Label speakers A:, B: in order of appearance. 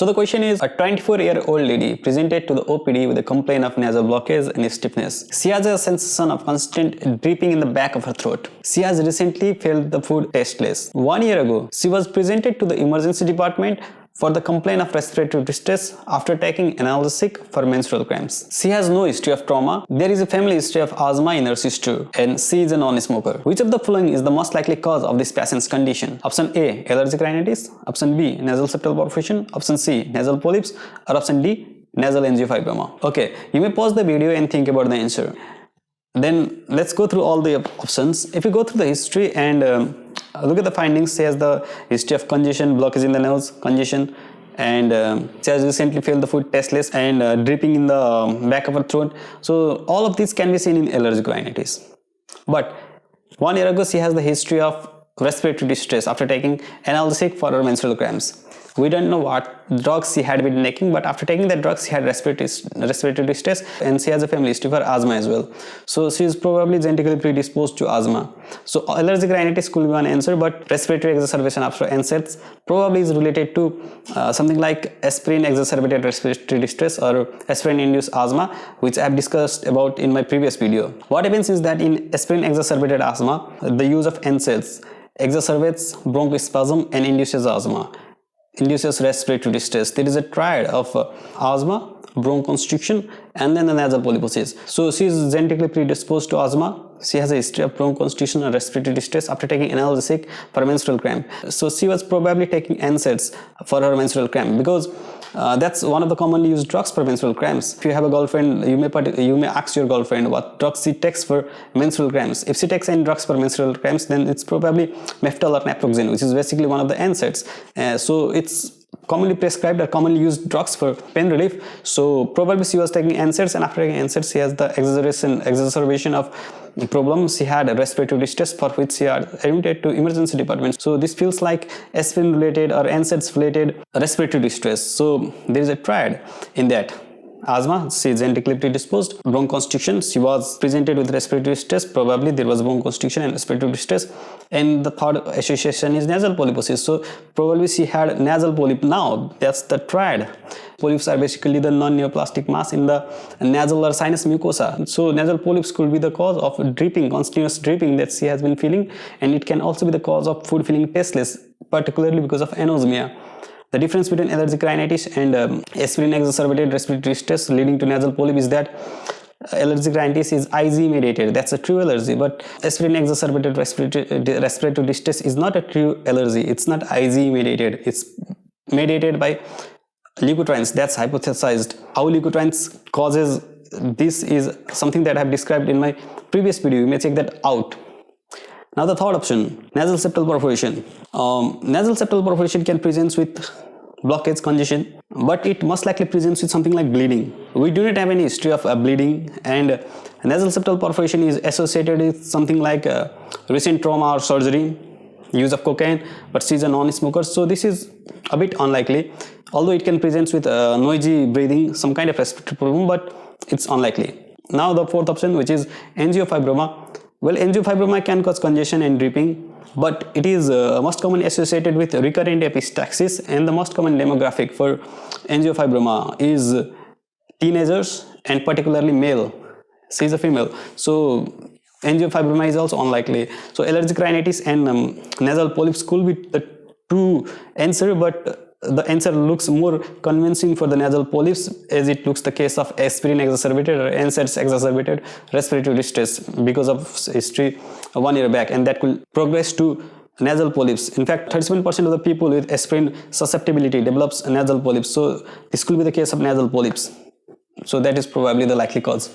A: So the question is, a 24-year-old lady presented to the OPD with a complaint of nasal blockage and stiffness. She has a sensation of constant dripping in the back of her throat. She has recently felt the food tasteless. 1 year ago, she was presented to the emergency department for the complaint of respiratory distress after taking analgesic for menstrual cramps. She has no history of trauma. There is a family history of asthma in her sister, and she is a non-smoker. Which of the following is the most likely cause of this patient's condition? Option A, allergic rhinitis. Option B, nasal septal perforation. Option C, nasal polyps. Or option D, nasal angiofibroma. Okay, you may pause the video and think about the answer. Then let's go through all the options. If you go through the history and look at the findings, she has the history of congestion, blockage in the nose, congestion, and she has recently felt the food tasteless and dripping in the back of her throat. So all of these can be seen in allergic rhinitis. But 1 year ago, she has the history of respiratory distress after taking analgesic for her menstrual cramps. We don't know what drugs she had been taking, but after taking that drugs, she had respiratory distress, and she has a family history for asthma as well. So she is probably genetically predisposed to asthma. So allergic rhinitis could be one answer, but respiratory exacerbation after NSAIDs probably is related to something like aspirin exacerbated respiratory distress or aspirin-induced asthma, which I have discussed about in my previous video. What happens is that in aspirin exacerbated asthma, the use of NSAIDs exacerbates bronchospasm and induces asthma. Induces respiratory distress. There is a triad of asthma, bronchoconstriction, and then the nasal polyposis. So she is genetically predisposed to asthma. She has a history of bronchoconstriction and respiratory distress after taking analgesic for menstrual cramp. So she was probably taking NSAIDs for her menstrual cramp, because that's one of the commonly used drugs for menstrual cramps. If you have a girlfriend, you may ask your girlfriend what drugs she takes for menstrual cramps. If she takes any drugs for menstrual cramps, then it's probably meftal or naproxen, which is basically one of the NSAIDs. So it's commonly prescribed or commonly used drugs for pain relief. So probably she was taking NSAIDs, and after taking NSAIDs, she has the exacerbation of problem. She had a respiratory distress for which she had admitted to emergency department. So this feels like aspirin related or NSAIDs related respiratory distress. So there is a triad in that. Asthma, she is genetically predisposed. Bronchoconstriction, she was presented with respiratory distress. Probably there was bronchoconstriction and respiratory distress. And the third association is nasal polyposis. So probably she had nasal polyp. Now that's the triad. Polyps are basically the non-neoplastic mass in the nasal or sinus mucosa. So nasal polyps could be the cause of dripping, continuous dripping that she has been feeling, and it can also be the cause of food feeling tasteless, particularly because of anosmia. The difference between allergic rhinitis and aspirin exacerbated respiratory distress leading to nasal polyp is that allergic rhinitis is IG mediated. That's a true allergy, but aspirin exacerbated respiratory distress is not a true allergy. It's not IG mediated. It's mediated by leukotrienes. That's hypothesized. How leukotrienes causes this is something that I have described in my previous video. You may check that out. Now the third option, nasal septal perforation. Nasal septal perforation can present with blockage, congestion, but it most likely presents with something like bleeding. We do not have any history of bleeding, and nasal septal perforation is associated with something like recent trauma or surgery, use of cocaine, but she is a non-smoker, so this is a bit unlikely. Although it can present with noisy breathing, some kind of respiratory problem, but it's unlikely. Now the fourth option, which is angiofibroma. Well, angiofibroma can cause congestion and dripping, but it is most commonly associated with recurrent epistaxis, and the most common demographic for angiofibroma is teenagers and particularly male. She is a female, so angiofibroma is also unlikely. So allergic rhinitis and nasal polyps could be the true answer, but the answer looks more convincing for the nasal polyps, as it looks the case of aspirin exacerbated or NSAIDs exacerbated respiratory distress because of history 1 year back, and that could progress to nasal polyps. In fact, 37% of the people with aspirin susceptibility develops nasal polyps. So this could be the case of nasal polyps. So that is probably the likely cause.